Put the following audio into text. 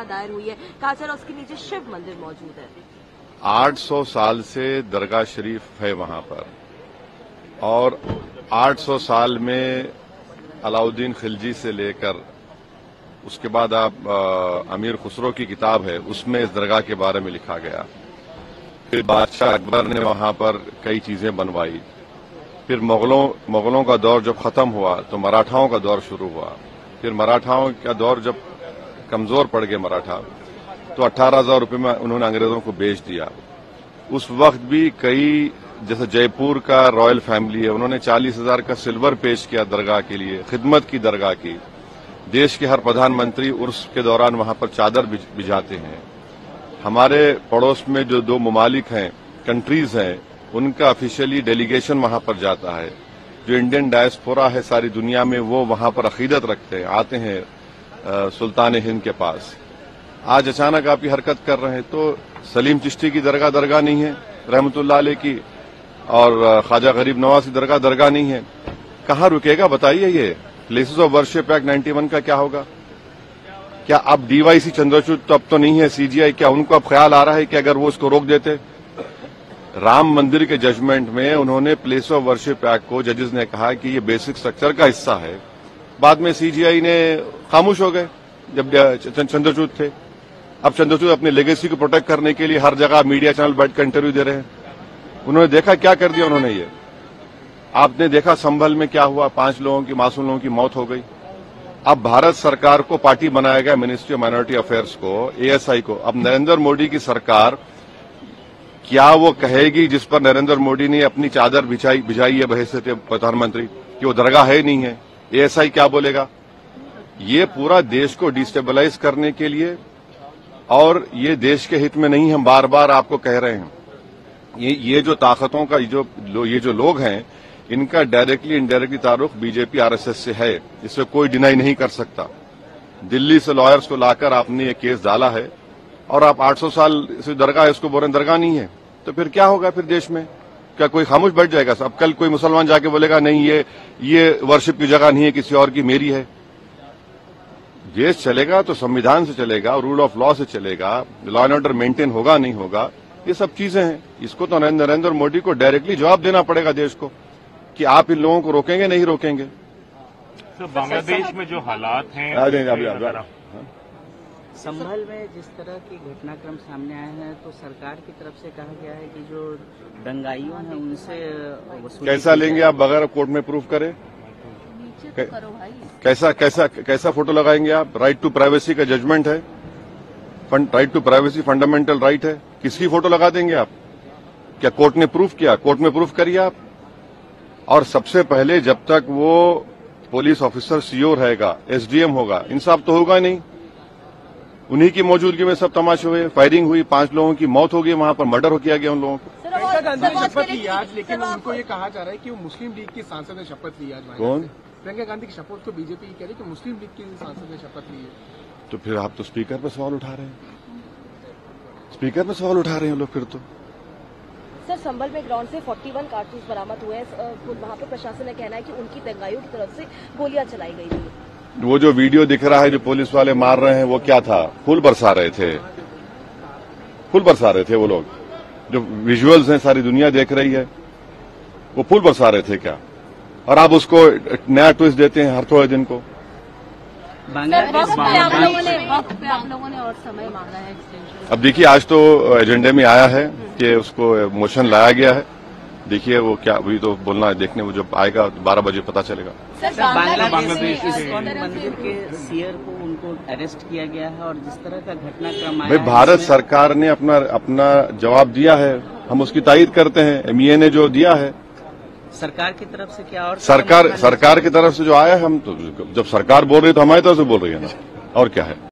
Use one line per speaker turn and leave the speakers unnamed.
दायर हुई है, कहा जा रहा है उसके नीचे शिव मंदिर मौजूद है।
800 साल से दरगाह शरीफ है वहां पर, और 800 साल में अलाउद्दीन खिलजी से लेकर उसके बाद आप अमीर खुसरो की किताब है, उसमें इस दरगाह के बारे में लिखा गया। फिर बादशाह अकबर ने वहां पर कई चीजें बनवाई। फिर मुगलों का दौर जब खत्म हुआ तो मराठाओं का दौर शुरू हुआ। फिर मराठाओं का दौर जब कमजोर पड़ गए मराठा, तो 18,000 रुपये में उन्होंने अंग्रेजों को बेच दिया। उस वक्त भी कई, जैसे जयपुर का रॉयल फैमिली है, उन्होंने 40,000 का सिल्वर पेश किया दरगाह के लिए, खिदमत की दरगाह की। देश के हर प्रधानमंत्री उर्स के दौरान वहां पर चादर बिछाते हैं। हमारे पड़ोस में जो 2 ममालिक हैं, कंट्रीज हैं, उनका ऑफिशियली डेलीगेशन वहां पर जाता है। जो इंडियन डायस्पोरा है सारी दुनिया में, वो वहां पर अकीदत रखते हैं, आते हैं सुल्तान हिंद के पास। आज अचानक आप ये हरकत कर रहे हैं, तो सलीम चिश्ती की दरगाह नहीं है रहमतुल्लाह अलैह की, और ख्वाजा गरीब नवाज की दरगाह नहीं है। कहाँ रुकेगा बताइए? ये प्लेसेस ऑफ वर्शिप एक्ट 91 का क्या होगा? क्या अब डीवाईसी चंद्रचूड़ तो अब तो नहीं है, सीजीआई, क्या उनको अब ख्याल आ रहा है कि अगर वो इसको रोक देते? राम मंदिर के जजमेंट में उन्होंने प्लेस ऑफ वर्शिप एक्ट को, जजेस ने कहा कि ये बेसिक स्ट्रक्चर का हिस्सा है। बाद में सीजीआई ने खामोश हो गए जब चंद्रचूड़ थे। अब चंद्रचूड़ अपने लेगेसी को प्रोटेक्ट करने के लिए हर जगह मीडिया चैनल बैठकर इंटरव्यू दे रहे हैं। उन्होंने देखा क्या कर दिया उन्होंने। ये आपने देखा संभल में क्या हुआ, 5 लोगों की, मासूम लोगों की मौत हो गई। अब भारत सरकार को पार्टी बनाया गया, मिनिस्ट्री ऑफ माइनॉरिटी अफेयर्स को, एएसआई को। अब नरेंद्र मोदी की सरकार क्या वो कहेगी जिस पर नरेंद्र मोदी ने अपनी चादर बिछाई है बहैसियत प्रधानमंत्री, कि वो दरगाह है नहीं है? एएसआई क्या बोलेगा? ये पूरा देश को डिस्टेबलाइज करने के लिए, और ये देश के हित में नहीं, हम बार बार आपको कह रहे हैं। ये जो ताकतों का ये जो लोग हैं, इनका डायरेक्टली इनडायरेक्टली ताल्लुक बीजेपी आरएसएस से है, इसे कोई डिनाई नहीं कर सकता। दिल्ली से लॉयर्स को लाकर आपने ये केस डाला है, और आप 800 साल से दरगाह है, इसको बोल रहे दरगाह नहीं है। तो फिर क्या होगा फिर देश में? क्या कोई खामोश बैठ जाएगा? अब कल कोई मुसलमान जाके बोलेगा नहीं ये वर्शिप की जगह नहीं है, किसी और की, मेरी है। देश चलेगा तो संविधान से चलेगा, रूल ऑफ लॉ से चलेगा, लॉ एंड ऑर्डर मेंटेन होगा नहीं होगा, ये सब चीजें हैं। इसको तो नरेंद्र मोदी को डायरेक्टली जवाब देना पड़ेगा देश को, कि आप इन लोगों को रोकेंगे नहीं रोकेंगे।
तो बांग्लादेश में जो हालात हैं,
संभल में जिस तरह की घटनाक्रम सामने आए हैं, तो सरकार की तरफ से कहा गया है कि जो दंगाइयों हैं उनसे
कैसा लेंगे आप बगैर कोर्ट में प्रूफ करें? कैसा फोटो लगाएंगे आप? राइट टू प्राइवेसी का जजमेंट है, right to privacy fundamental right है। किसकी फोटो लगा देंगे आप? क्या कोर्ट ने प्रूफ किया? कोर्ट में प्रूफ करिए आप। और सबसे पहले जब तक वो पुलिस ऑफिसर सीओ रहेगा, एसडीएम होगा, इंसाफ तो होगा नहीं। उन्हीं की मौजूदगी में सब तमाशे हुए, फायरिंग हुई, 5 लोगों की मौत हो गई, वहां पर मर्डर किया गया उन लोगों को।
प्रियंका गांधी ने शपथ ली आज, लेकिन उनको ये कहा जा रहा है कि वो मुस्लिम लीग की सांसद ने शपथ ली आज।
कौन?
प्रियंका गांधी की शपथ को बीजेपी कह रही है कि मुस्लिम लीग की सांसद ने शपथ ली है।
तो फिर आप तो स्पीकर पर सवाल उठा रहे हैं, स्पीकर पर सवाल उठा रहे हैं लोग फिर तो।
सर, संभल में ग्राउंड से 41 कारतूस बरामद हुए हैं। वहां पर प्रशासन ने कहना है कि उनकी दंगाइयों की तरफ से गोलियां चलाई गई थी।
वो जो वीडियो दिख रहा है जो पुलिस वाले मार रहे हैं, वो क्या था? फूल बरसा रहे थे वो लोग। जो विजुअल्स हैं सारी दुनिया देख रही है, वो फूल बरसा रहे थे क्या? और आप उसको नया ट्विस्ट देते हैं हर थोड़े दिन को।
वक्त पे आप लोगों ने और समय मांगा है एक्सटेंशन।
अब देखिए, आज तो एजेंडे में आया है कि उसको मोशन लाया गया है। देखिए वो क्या, अभी तो बोलना है, देखने वो जब आएगा 12 बजे पता चलेगा।
बांग्लादेश मंदिर के सीयर को उनको अरेस्ट किया गया है, और जिस तरह का घटनाक्रम आया
भाई, भारत सरकार ने अपना जवाब दिया है, हम उसकी तायीद करते हैं। एमईए ने जो दिया है,
सरकार की तरफ से क्या, और
सरकार की तरफ से जो आया है, हम तो जब सरकार बोल रही है तो हमारी तरफ से बोल रही है ना, और क्या है।